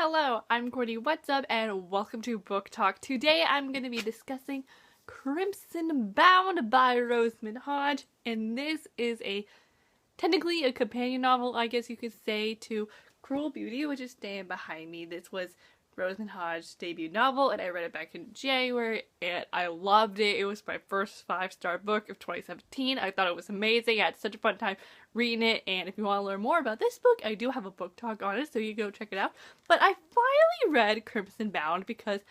Hello, I'm Courtney, what's up, and welcome to Book Talk. Today I'm going to be discussing Crimson Bound by Rosamund Hodge, and this is technically a companion novel, I guess you could say, to Cruel Beauty, which is staying behind me. This was Rosamund Hodge's debut novel, and I read it back in January, and I loved it. It was my first 5-star book of 2017. I thought it was amazing. I had such a fun time reading it, and if you want to learn more about this book, I do have a book talk on it, so you go check it out. But I finally read Crimson Bound because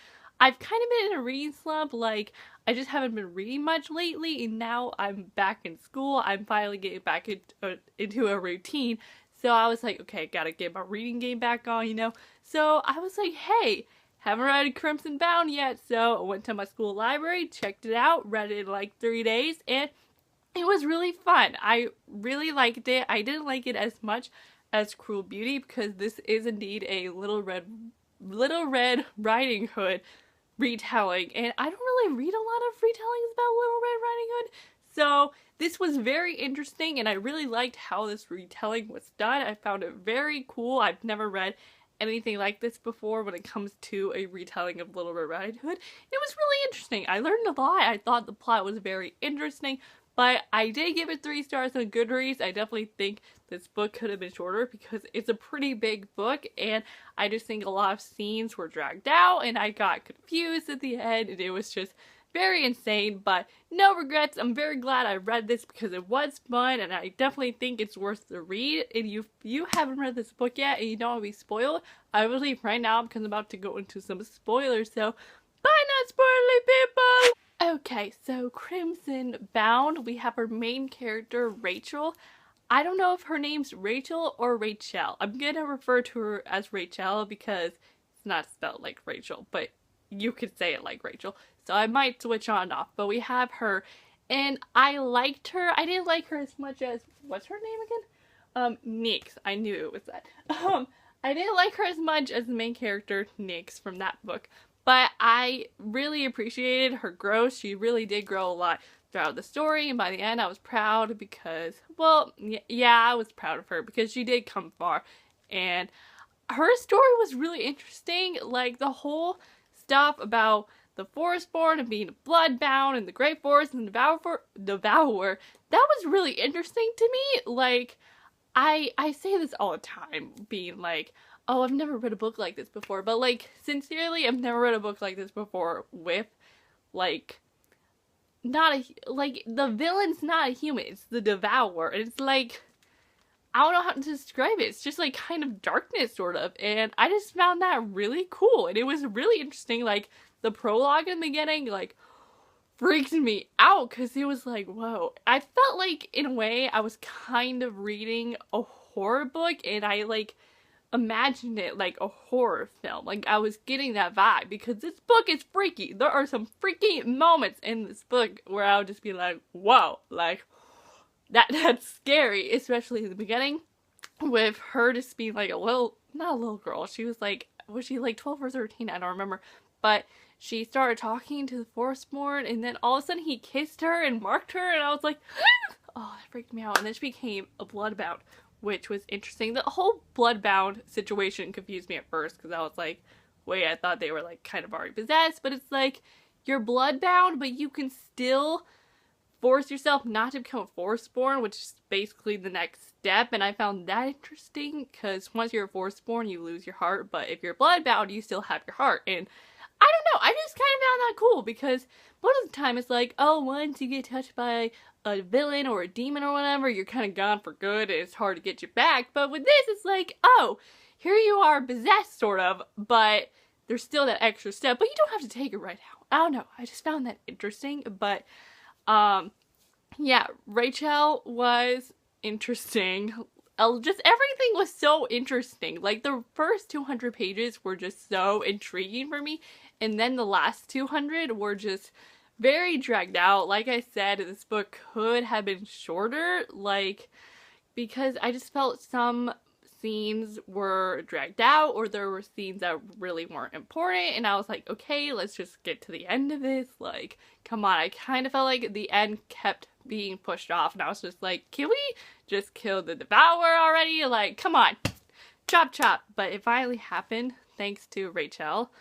I've kind of been in a reading slump. Like, I just haven't been reading much lately, and now I'm back in school. I'm finally getting back into a routine. So I was like, okay, gotta get my reading game back on, you know? So I was like, hey, haven't read Crimson Bound yet. So I went to my school library, checked it out, read it in like 3 days, and it was really fun. I really liked it. I didn't like it as much as Cruel Beauty because this is indeed a Little Red Riding Hood retelling, and I don't really read a lot of retellings about Little Red Riding Hood. So this was very interesting, and I really liked how this retelling was done. I found it very cool. I've never read anything like this before when it comes to a retelling of Little Red Riding Hood. It was really interesting. I learned a lot. I thought the plot was very interesting, but I did give it 3 stars on Goodreads. I definitely think this book could have been shorter because it's a pretty big book, and I just think a lot of scenes were dragged out, and I got confused at the end, and it was just very insane, but no regrets. I'm very glad I read this because it was fun, and I definitely think it's worth the read. And if you haven't read this book yet and you don't want to be spoiled, I will leave right now because I'm about to go into some spoilers, so bye not spoiling people! Okay, so Crimson Bound, we have our main character, Rachel. I don't know if her name's Rachel or Rachel. I'm gonna refer to her as Rachel because it's not spelled like Rachel, but you could say it like Rachel. So I might switch on and off, but we have her, and I liked her. I didn't like her as much as, what's her name again? Nyx. I knew it was that. I didn't like her as much as the main character, Nyx, from that book, but I really appreciated her growth. She really did grow a lot throughout the story, and by the end I was proud because, well, yeah, I was proud of her because she did come far, and her story was really interesting. Like, the whole stuff about the Forestborn and being bloodbound and the Great Forest and Devourer, that was really interesting to me. Like, I say this all the time, being like, oh, I've never read a book like this before, but like, sincerely, I've never read a book like this before with, like, the villain's not a human, it's the Devourer, and it's like, I don't know how to describe it. It's just like kind of darkness, sort of, and I just found that really cool, and it was really interesting. Like, the prologue in the beginning, like, freaked me out, because it was like, whoa. I felt like, in a way, I was kind of reading a horror book, and I, like, imagined it like a horror film. Like, I was getting that vibe, because this book is freaky. There are some freaky moments in this book where I would just be like, whoa, like, that's scary, especially in the beginning, with her just being like not a little girl, she was she like 12 or 13, I don't remember, but she started talking to the Forestborn, and then all of a sudden he kissed her and marked her, and I was like, oh, that freaked me out. And then she became a bloodbound, which was interesting. The whole bloodbound situation confused me at first, because I was like, wait, I thought they were like kind of already possessed, but it's like, you're bloodbound, but you can still force yourself not to become a Forestborn, which is basically the next step, and I found that interesting, because once you're a Forestborn, you lose your heart, but if you're bloodbound, you still have your heart, and I don't know, I just kind of found that cool, because most of the time it's like, oh, once you get touched by a villain or a demon or whatever, you're kind of gone for good, and it's hard to get you back, but with this, it's like, oh, here you are possessed, sort of, but there's still that extra step, but you don't have to take it right now. I don't know, I just found that interesting, but yeah, Rachel was interesting. Just everything was so interesting. Like, the first 200 pages were just so intriguing for me, and then the last 200 were just very dragged out. Like I said, this book could have been shorter, like, because I just felt some scenes were dragged out, or there were scenes that really weren't important, and I was like, okay, let's just get to the end of this, like, come on. I kind of felt like the end kept being pushed off, and I was just like, can we just kill the Devourer already? Like, come on. chop chop. But it finally happened thanks to Rachel,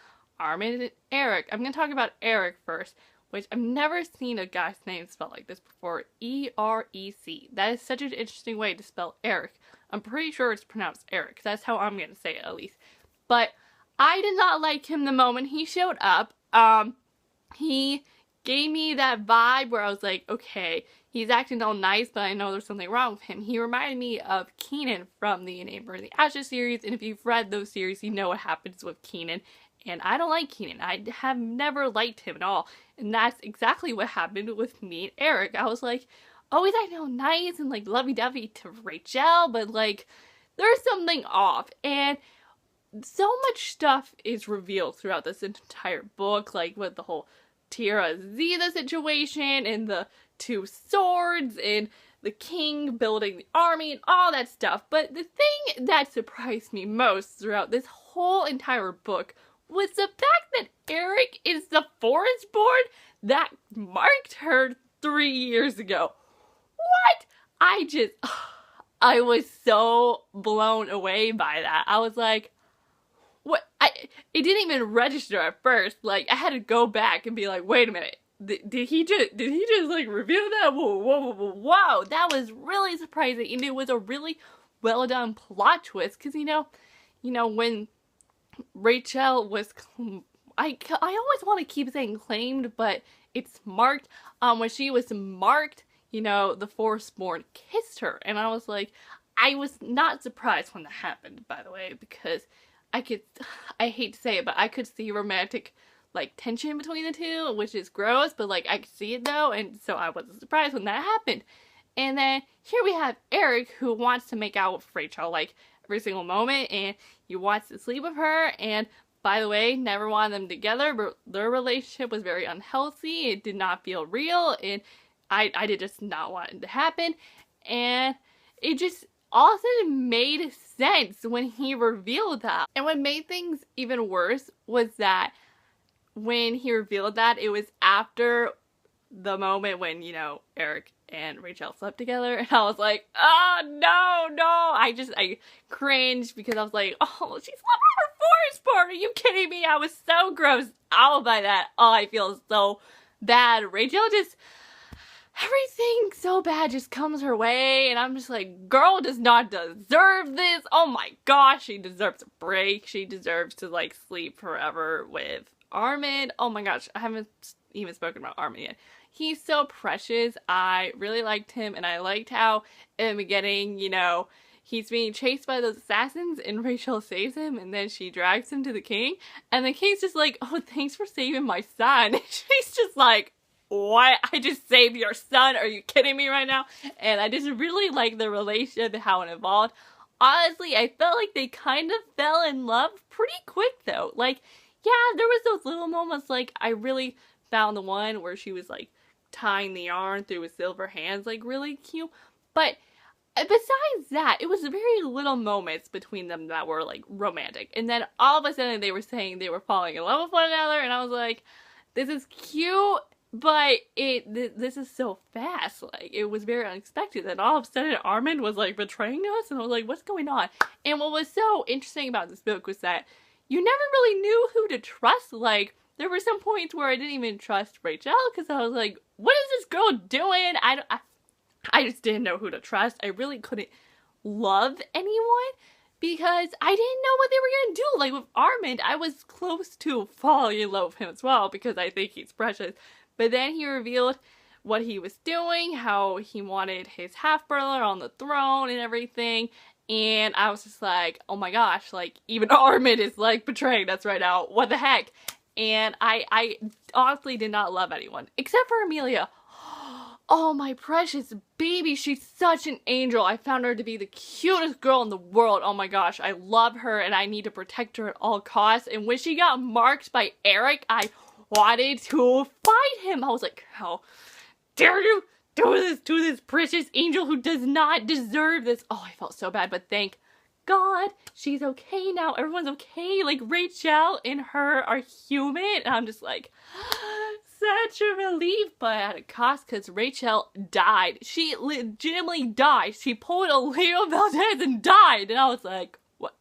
Armin, and Eric. I'm going to talk about Eric first, which I've never seen a guy's name spelled like this before. E-R-E-C. That is such an interesting way to spell Eric. I'm pretty sure it's pronounced Eric. That's how I'm going to say it, at least. But I did not like him the moment he showed up. He gave me that vibe where I was like, okay, he's acting all nice, but I know there's something wrong with him. He reminded me of Keenan from the Neighbor in the Ashes series, and if you've read those series, you know what happens with Keenan. And I don't like Keenan. I have never liked him at all. And that's exactly what happened with me and Eric. I was like, oh, he's acting all nice and like lovey-dovey to Rachel, but like, there's something off. And so much stuff is revealed throughout this entire book, like with the whole Tira Zeta situation and the two swords and the king building the army and all that stuff. But the thing that surprised me most throughout this whole entire book was the fact that Eric is the forestborn that marked her 3 years ago. What? I was so blown away by that. I was like, what? It didn't even register at first. Like, I had to go back and be like, wait a minute. Did he just like reveal that? Whoa, that was really surprising. And it was a really well done plot twist. Cause you know, when Rachel was, I always want to keep saying claimed, but it's marked. When she was marked, the Forestborn kissed her. And I was like, I was not surprised when that happened, by the way, because I hate to say it, but I could see romantic, like, tension between the two, which is gross, but, like, I could see it, though, and so I wasn't surprised when that happened. And then, here we have Eric, who wants to make out with Rachel, like, every single moment, and he wants to sleep with her, and, by the way, never wanted them together, but their relationship was very unhealthy, it did not feel real, and I did just not want it to happen, and it just all of a sudden made sense when he revealed that. And what made things even worse was that when he revealed that, it was after the moment when, Eric and Rachel slept together, and I was like, oh, no, I cringed because I was like, oh, she slept with her forestborn, are you kidding me? I was so grossed out by that. Oh, I feel so bad. Rachel just, everything so bad just comes her way, and I'm just like, girl does not deserve this. Oh my gosh, she deserves a break. She deserves to, like, sleep forever with Armin. Oh my gosh, I haven't even spoken about Armin yet. He's so precious. I really liked him, and I liked how in the beginning, he's being chased by those assassins, and Rachel saves him, and then she drags him to the king, and the king's just like, oh, thanks for saving my son. She's just like, what? I just saved your son? Are you kidding me right now? And I just really like the relationship and how it evolved. Honestly, I felt like they kind of fell in love pretty quick, though. Like, yeah, there was those little moments, like, I really found the one where she was, like, tying the yarn through his silver hands, like, really cute. But besides that, it was very little moments between them that were, like, romantic. And then all of a sudden they were saying they were falling in love with one another, and I was like, this is cute, but this is so fast. Like, it was very unexpected that all of a sudden Armin was, like, betraying us, and I was like, what's going on? And what was so interesting about this book was that you never really knew who to trust. Like, there were some points where I didn't even trust Rachel, because I was like, what is this girl doing? I just didn't know who to trust. I really couldn't love anyone, because I didn't know what they were going to do. Like, with Armin, I was close to falling in love with him as well, because I think he's precious. But then he revealed what he was doing, how he wanted his half-brother on the throne and everything. And I was just like, oh my gosh, like, even Armin is, like, betraying us right now. What the heck? And I honestly did not love anyone, except for Amelia. Oh, my precious baby, she's such an angel. I found her to be the cutest girl in the world. Oh my gosh, I love her, and I need to protect her at all costs. And when she got marked by Eric, I wanted to fight him. I was like, how dare you do this to this precious angel who does not deserve this? Oh, I felt so bad, but thank God she's okay now. Everyone's okay. Like, Rachel and her are human, and I'm just like, such a relief, but at a cost, because Rachel died. She legitimately died. She pulled a Leo Valdez and died, and I was like, what?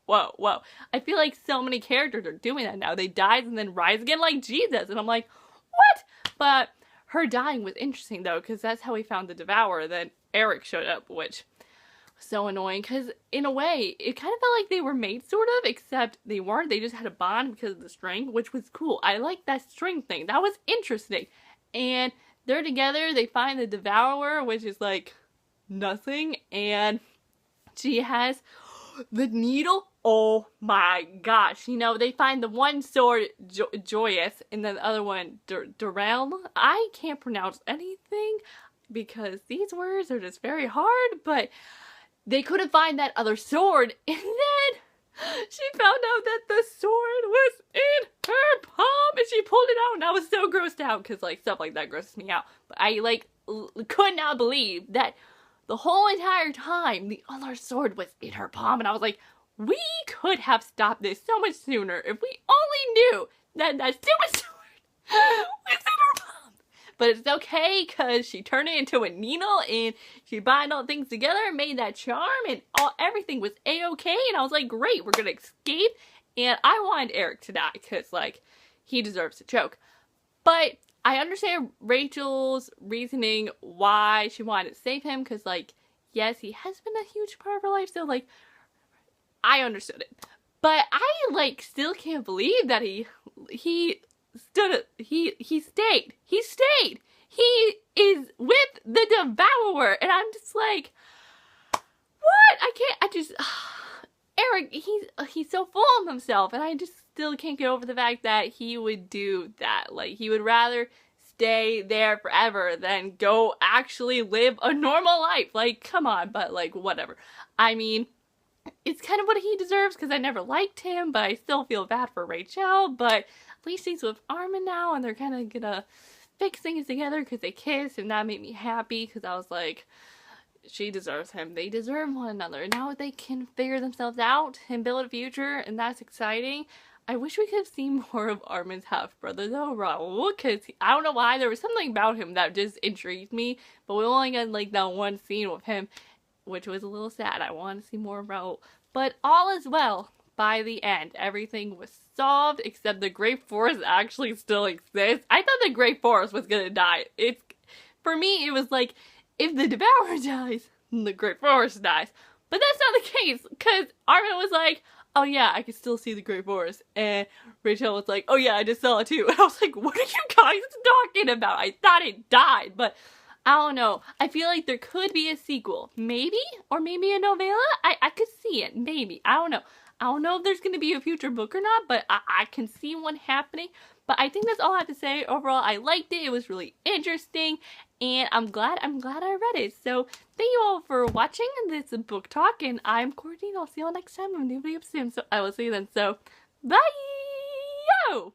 whoa, whoa. I feel like so many characters are doing that now. They die and then rise again like Jesus. And I'm like, what? But her dying was interesting though, because that's how we found the Devourer. Then Eric showed up, which was so annoying, because in a way, it kind of felt like they were made, sort of, except they weren't. They just had a bond because of the string, which was cool. I liked that string thing. That was interesting. And they're together, they find the Devourer, which is like nothing, and she has the needle. Oh my gosh. You know, they find the one sword, Joyous, and then the other one, Durrell. I can't pronounce anything because these words are just very hard, but they couldn't find that other sword, and then she found out that the sword was in her palm, and she pulled it out, and I was so grossed out, because, like, stuff like that grosses me out. But I, like, could not believe that the whole entire time, the other sword was in her palm, and I was like, we could have stopped this so much sooner if we only knew that that stupid sword was in her palm. But it's okay, because she turned it into a needle, and she bound all things together, made that charm, and everything was a-okay, and I was like, great, we're gonna escape. And I wanted Eric to die, because, like, he deserves to choke. But I understand Rachel's reasoning why she wanted to save him, because, like, yes, he has been a huge part of her life, so, like, I understood it. But I, like, still can't believe that he stayed. He stayed. He is with the Devourer, and I'm just like, what? Eric, he's so full of himself, and I just still can't get over the fact that he would do that. Like, he would rather stay there forever than go actually live a normal life. Like, come on, but, like, whatever. I mean, it's kind of what he deserves, because I never liked him, but I still feel bad for Rachel. But at least he's with Armin now, and they're kind of gonna fix things together because they kissed, and that made me happy, because I was like, she deserves him. They deserve one another. Now they can figure themselves out and build a future, and that's exciting. I wish we could have seen more of Armin's half-brother, though, Raul, because I don't know why, there was something about him that just intrigued me, but we only got, like, that one scene with him, which was a little sad. I want to see more of Raul. But all is well by the end. Everything was solved, except the Great Forest actually still exists. I thought the Great Forest was gonna die. For me, it was like, if the Devourer dies, the Great Forest dies. But that's not the case, because Armin was like, oh yeah, I can still see the Great Forest. And Rachel was like, oh yeah, I just saw it too. And I was like, what are you guys talking about? I thought it died, but I don't know. I feel like there could be a sequel. Maybe? Or maybe a novella? I could see it. Maybe. I don't know. I don't know if there's going to be a future book or not, but I can see one happening. But I think that's all I have to say. Overall, I liked it. It was really interesting. And I'm glad I read it. So, thank you all for watching this book talk. And I'm Courtney. I'll see you all next time. I'm new video soon. So, I will see you then. So, bye! Yo!